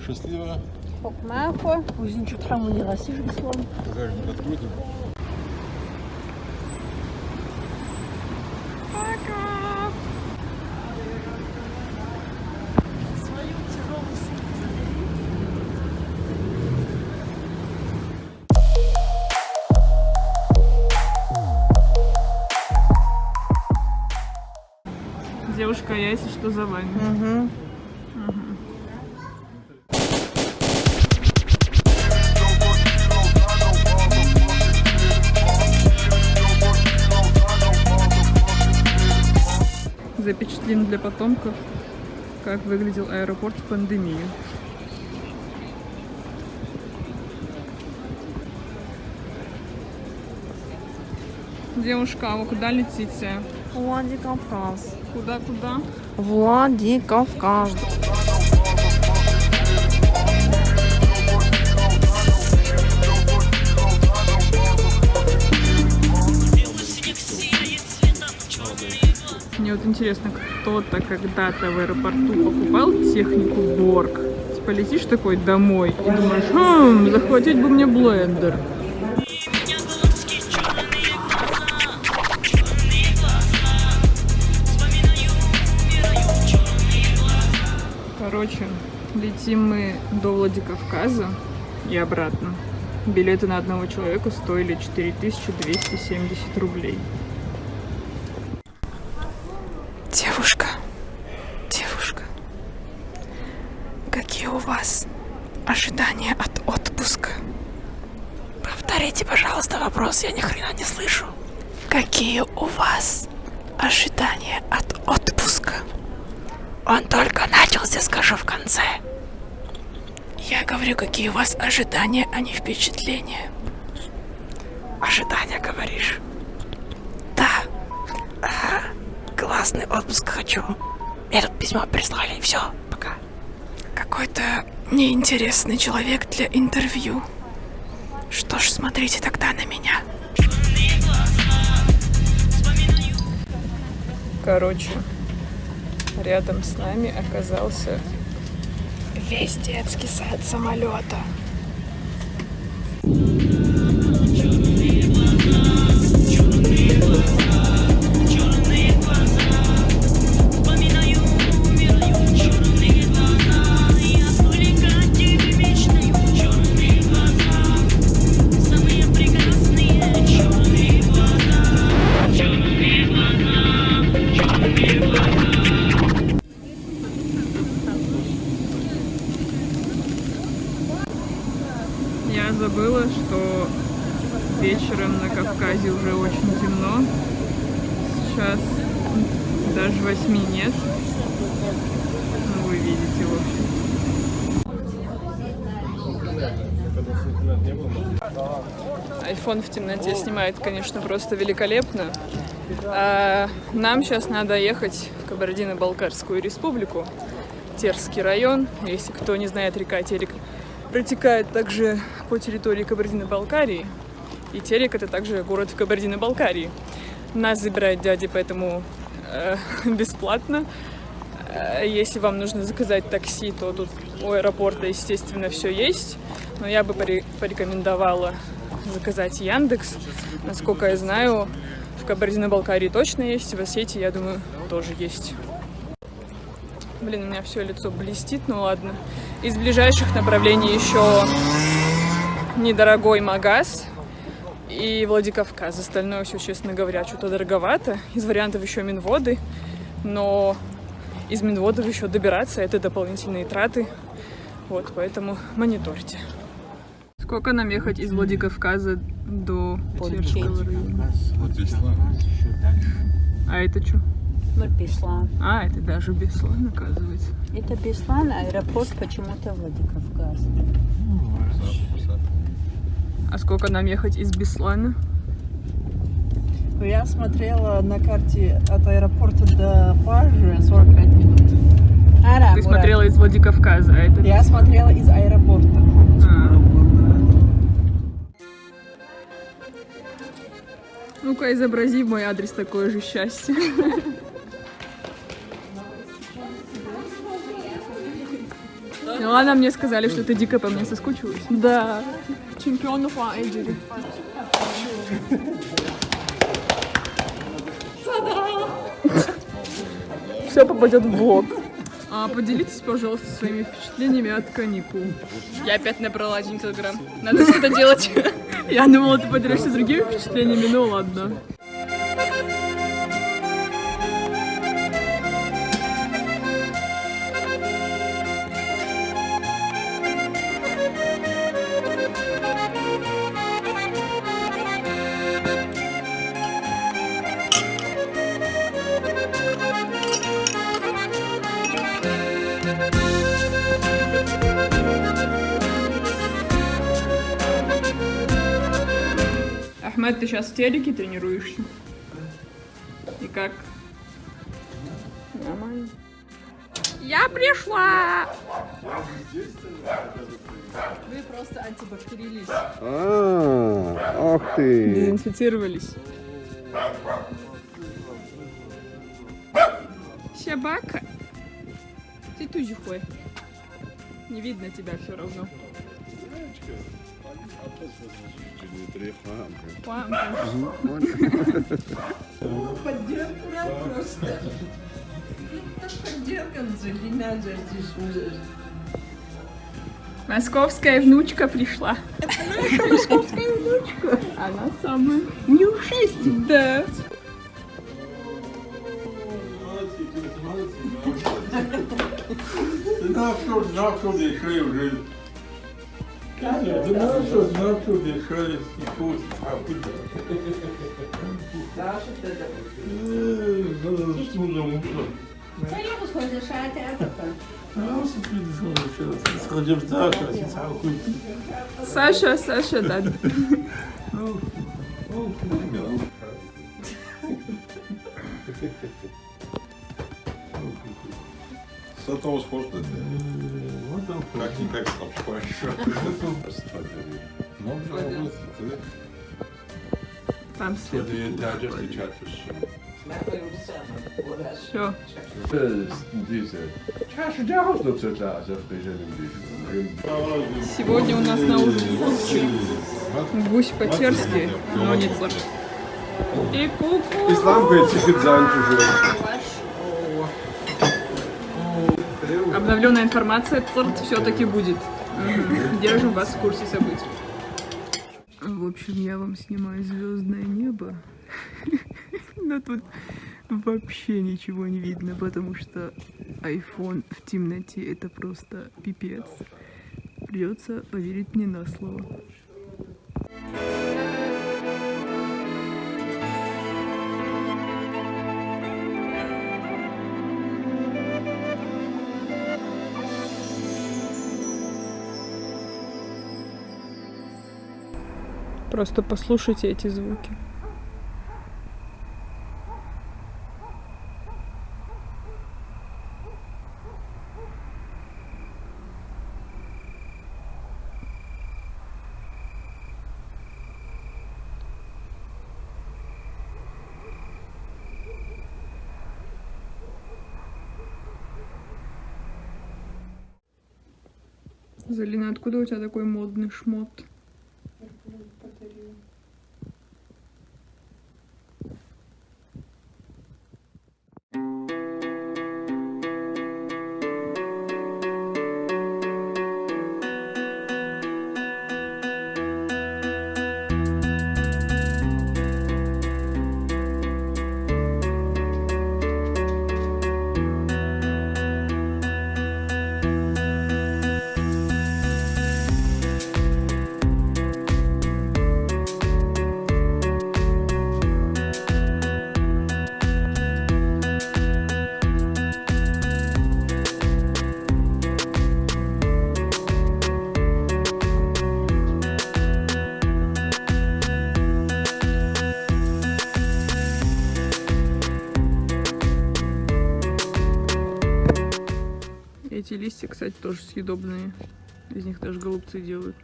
Счастливо. Хокмахо. Vous une choutra mon ira si je le sois. Багажник открытый. Свою тяжелую сумку забери. Девушка, я если что за вами. Угу. Запечатлим для потомков, как выглядел аэропорт в пандемию. Девушка, а вы куда летите? Владикавказ. Куда? Владикавказ. Мне вот интересно, кто-то когда-то в аэропорту покупал технику Борг. Типа летишь такой домой и думаешь, захватить бы мне блендер. Короче, летим мы до Владикавказа и обратно. Билеты на одного человека стоили 4270 рублей. Девушка, какие у вас ожидания от отпуска? Повторите, пожалуйста, вопрос, я ни хрена не слышу. Какие у вас ожидания от отпуска? Он только начался, скажу в конце. Я говорю, какие у вас ожидания, а не впечатления. Ожидания, говоришь? Да. Классный отпуск хочу. Мне тут письмо прислали, все, пока. Какой-то неинтересный человек для интервью. Что ж, смотрите тогда на меня. Короче, рядом с нами оказался Весь детский сад самолета. Я забыла, что вечером на Кавказе уже очень темно. Сейчас даже 8 нет. Ну, вы видите, в общем. Айфон в темноте снимает, конечно, просто великолепно. А нам сейчас надо ехать в Кабардино-Балкарскую республику, Терский район. Если кто не знает, река Терек протекает также по территории Кабардино-Балкарии. И Терек — это также город в Кабардино-Балкарии. Нас забирает дядя, поэтому бесплатно. Если вам нужно заказать такси, то тут у аэропорта, естественно, все есть. Но я бы порекомендовала заказать Яндекс. Насколько я знаю, в Кабардино-Балкарии точно есть, в Осетии, я думаю, тоже есть. Блин, у меня все лицо блестит, ну ладно. Из ближайших направлений еще недорогой Магаз и Владикавказ. Остальное все, честно говоря, что-то дороговато. Из вариантов еще Минводы, но из Минводов еще добираться — это дополнительные траты. Вот, поэтому мониторьте. Сколько нам ехать из Владикавказа до Терского района? Вот Беслан. А это что? Вот Беслан. А, это даже Беслан, оказывается. Это Беслан, аэропорт почему-то Владикавказ. А сколько нам ехать из Беслана? Я смотрела на карте от аэропорта до Пажи 45 минут. Ты смотрела из Владикавказа, а это... Я смотрела из аэропорта. Ну-ка, изобрази в мой адрес такое же счастье. Ну ладно, мне сказали, что ты дико по мне соскучилась. Да. Чемпионов Айджери. Все попадет в блог. Поделитесь, пожалуйста, своими впечатлениями от каникул. Я опять набрала 1 килограмм. Надо что-то делать. Я думала, ты поделишься другими впечатлениями, ну ладно. Ахмед, ты сейчас в телеке тренируешься? И как? Нормально. Я пришла! Вы просто антибактериалист. Ах ты! Дезинфицировались. Собака. Ты тузихой. Не видно тебя все равно. Московская внучка пришла. Это наша московская внучка. Она самая. Нюшесть. Да. Знал, что дышали уже. Знал, что дышали и пусть. Саша, да. С этого сложно. Как-никак там хорошо. Там свет. Все. Сегодня у нас на ужин супчик. Гусь по-терски, но не цирк. И ку-ку. Обновленная информация, торт все-таки будет. Держим вас в курсе событий. В общем, я вам снимаю звездное небо. Но тут вообще ничего не видно, потому что iPhone в темноте это просто пипец. Придется поверить мне на слово. Просто послушайте эти звуки. Залина, откуда у тебя такой модный шмот? Эти листья, кстати, тоже съедобные. Из них даже голубцы делают.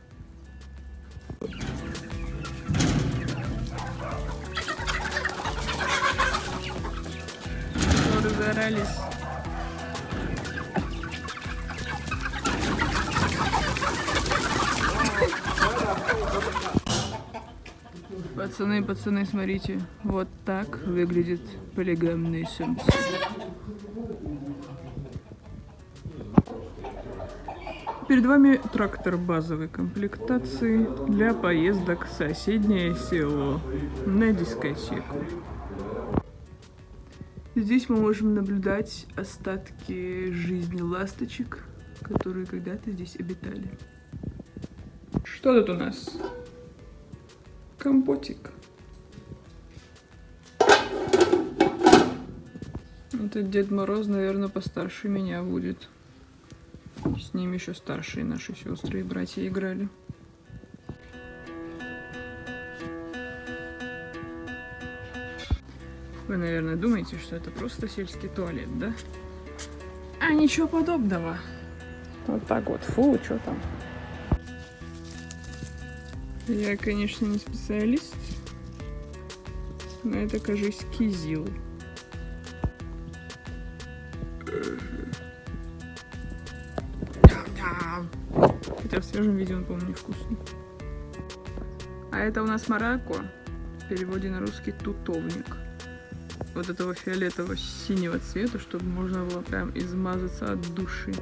Разорались. Пацаны, смотрите. Вот так выглядит полигамный самцы. Перед вами трактор базовой комплектации для поездок в соседнее село на дискотеку. Здесь мы можем наблюдать остатки жизни ласточек, которые когда-то здесь обитали. Что тут у нас? Компотик. Этот Дед Мороз, наверное, постарше меня будет. С ним еще старшие наши сестры и братья играли. Вы, наверное, думаете, что это просто сельский туалет, да? А ничего подобного. Вот так вот. Фу, что там? Я, конечно, не специалист, но это, кажется, кизил. Хотя в свежем виде он, по-моему, невкусный. А это у нас маракуа, в переводе на русский тутовник. Вот этого фиолетово-синего цвета, чтобы можно было прям измазаться от души.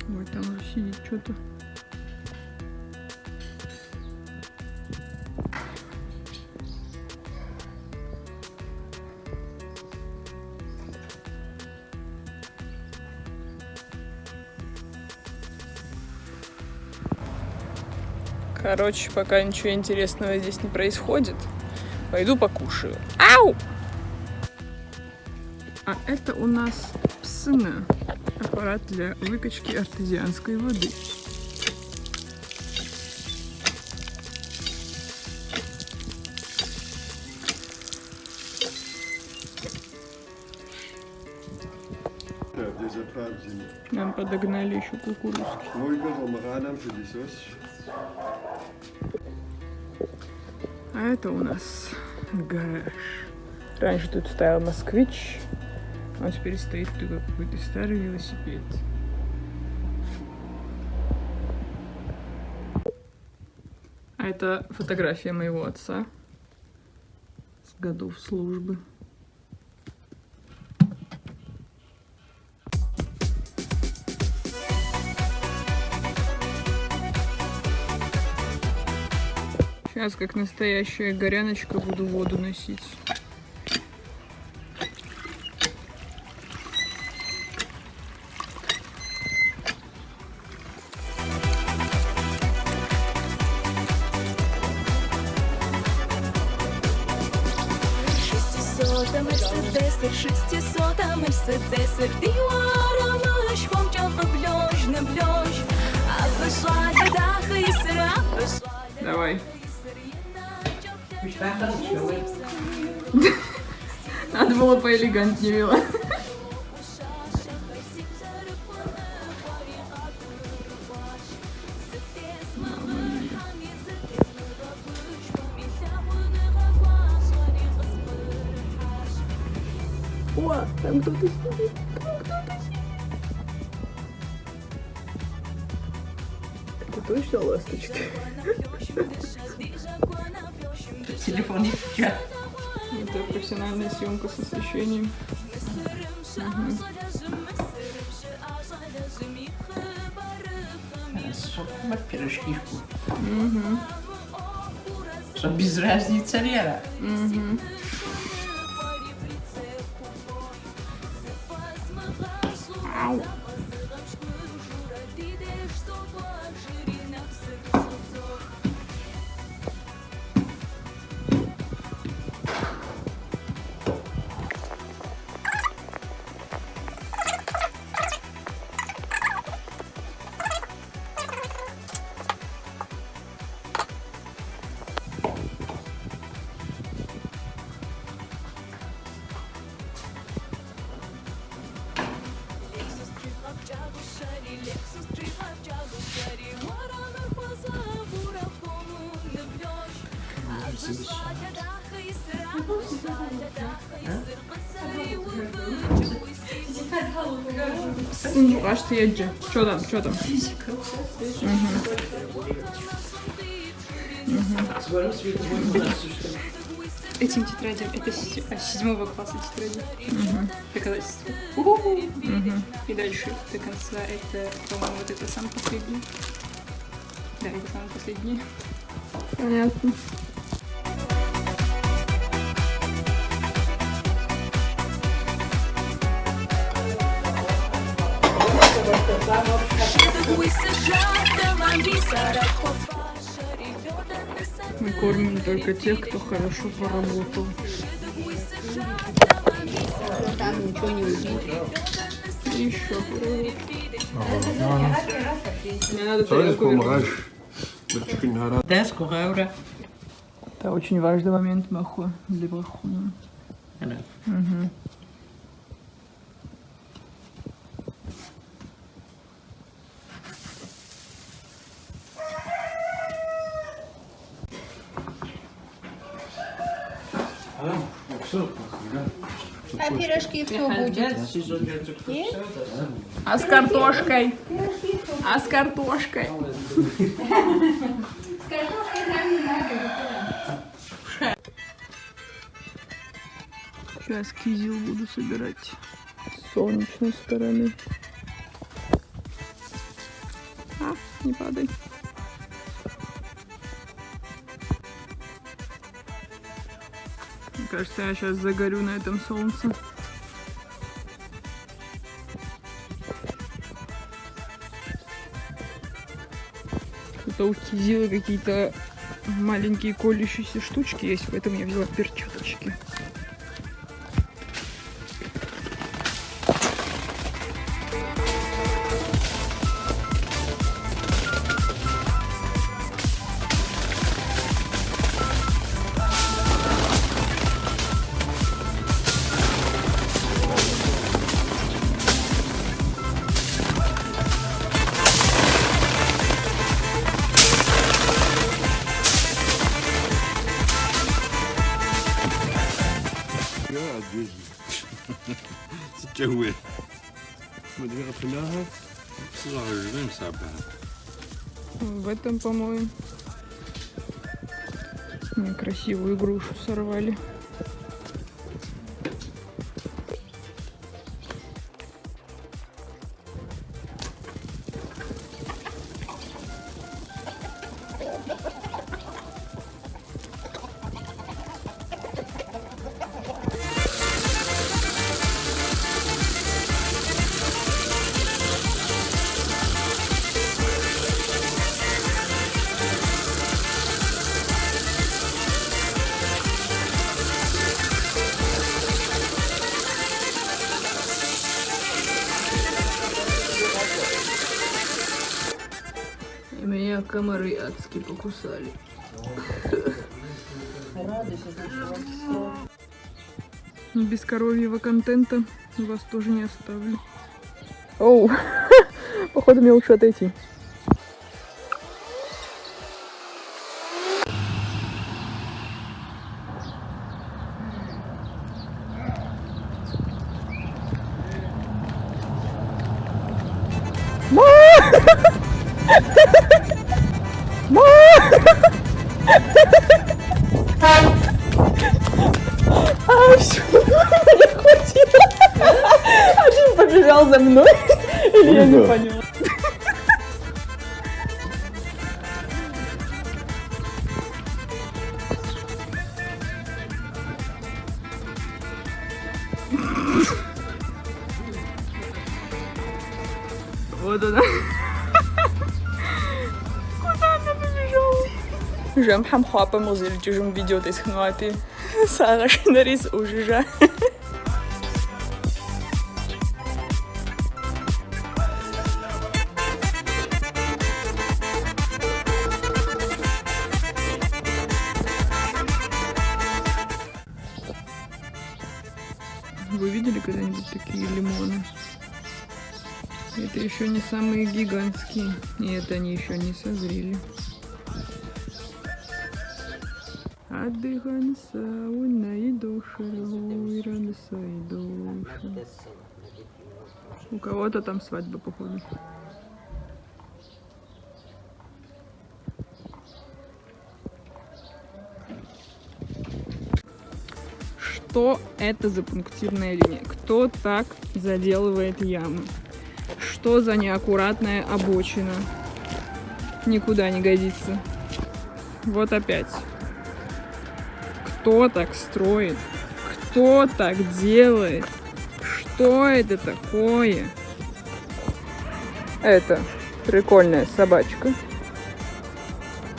Ой, там уже сидит что-то. Короче, пока ничего интересного здесь не происходит, пойду покушаю. Ау! А это у нас псына. Аппарат для выкачки артезианской воды. Нам подогнали еще кукурузки. А это у нас гараж. Раньше тут стоял москвич, а теперь стоит только какой-то старый велосипед. А это фотография моего отца с годов службы. Сейчас, как настоящая горяночка, буду воду носить. Давай. Надо было поэлегантнее вела. О, там кто-то сидит. Это точно ласточки? Телефон чат. Это профессиональная съемка с освещением. Вот пирожки. Чтоб без разницы Лера. Ау. Аж съедь. Что там? Этим тетрадям, это 7 класса тетради. Доказательства. И дальше до конца это, по-моему, вот это самое последнее. Да, это самое последнее. Понятно. Мы кормим только тех, кто хорошо поработал. Там ничего не увидел. И еще пирожок. Мне надо тарелку вернуть. Это очень важный момент для брахуна. А пирожки все будет. А с картошкой? А с картошкой? Сейчас кизил буду собирать с солнечной стороны. А, не падай. Мне кажется, я сейчас загорю на этом солнце. Что-то у кизила какие-то маленькие колющиеся штучки есть, поэтому я взяла перчаточки. Тяжелый. Мы две пляжи. Сложим себя. В этом, по-моему, красивую грушу сорвали. Меня комары адски покусали. Без коровьего контента вас тоже не оставлю. Оу, походу мне лучше отойти. А, все, не хватило. Один побежал за мной. Или я не поняла. Вот она. Куда она побежала? J'aime pas me frapper mon zèle, tu joues une vidéo d'escnoité. Ça arrache une risque au juge. Вы видели когда-нибудь такие лимоны? Это еще не самые гигантские. Нет, они еще не созрели. Адыганса, уна и душа, уйранса и душа. У кого-то там свадьба, походу. Что это за пунктирная линия? Кто так заделывает ямы? Что за неаккуратная обочина? Никуда не годится. Вот опять. Кто так строит? Кто так делает? Что это такое? Это прикольная собачка.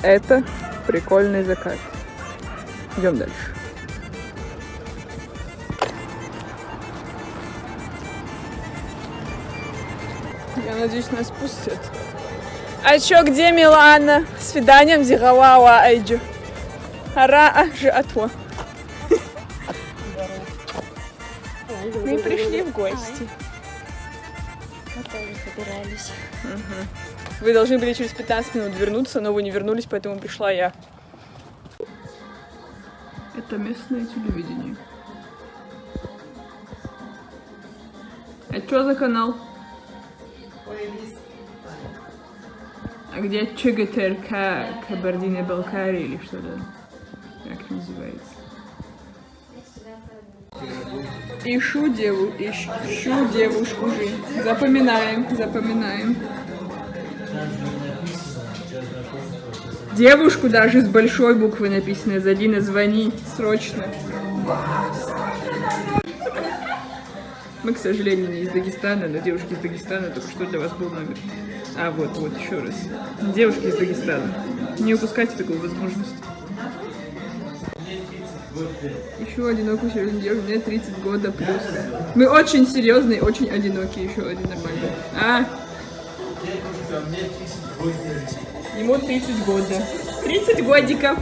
Это прикольный закат. Идем дальше. Я надеюсь, нас пустят. А чё, где Милана? Свиданием зигалала айджу. Ара ажи атво. Мы пришли в гости. Мы тоже собирались. Вы должны были через 15 минут вернуться, но вы не вернулись, поэтому пришла я. Это местное телевидение. А что за канал? А где ЧГТРК Кабардино-Балкария или что-то? Как называется? Ищу девушку же. Запоминаем. Девушку даже с большой буквы написано. Залина, звони срочно. Мы, к сожалению, не из Дагестана, но девушки из Дагестана, только что для вас был номер. А, вот, еще раз. Девушки из Дагестана. Не упускайте такую возможность. Еще одинокую серьезную девушку, мне 30 года плюс. Мы очень серьезные, очень одинокие, еще один нормальный. А? Ему 30 года. 30 годиков.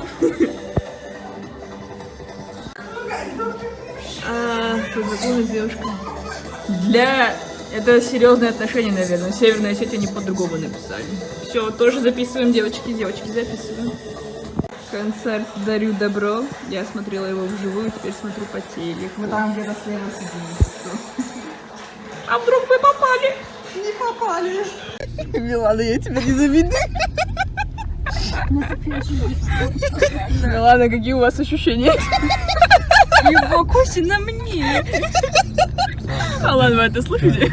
Познакомилась с девушкой. Это серьезные отношения, наверное. Северная Осетия они по-другому написали. Все, тоже записываем, девочки, записываем. Концерт «Дарю добро». Я смотрела его вживую, теперь смотрю по телеку. Мы там где-то слева сидим. А вдруг вы попали? Не попали. Милана, я тебя не завидую. Милана, какие у вас ощущения? Его кости на мне. А ладно, вы это слышите?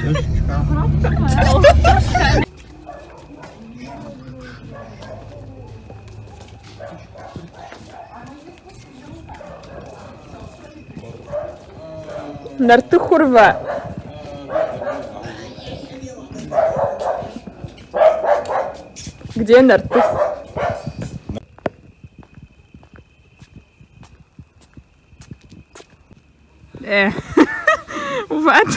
Нарты хурва. Где нарты? Вот.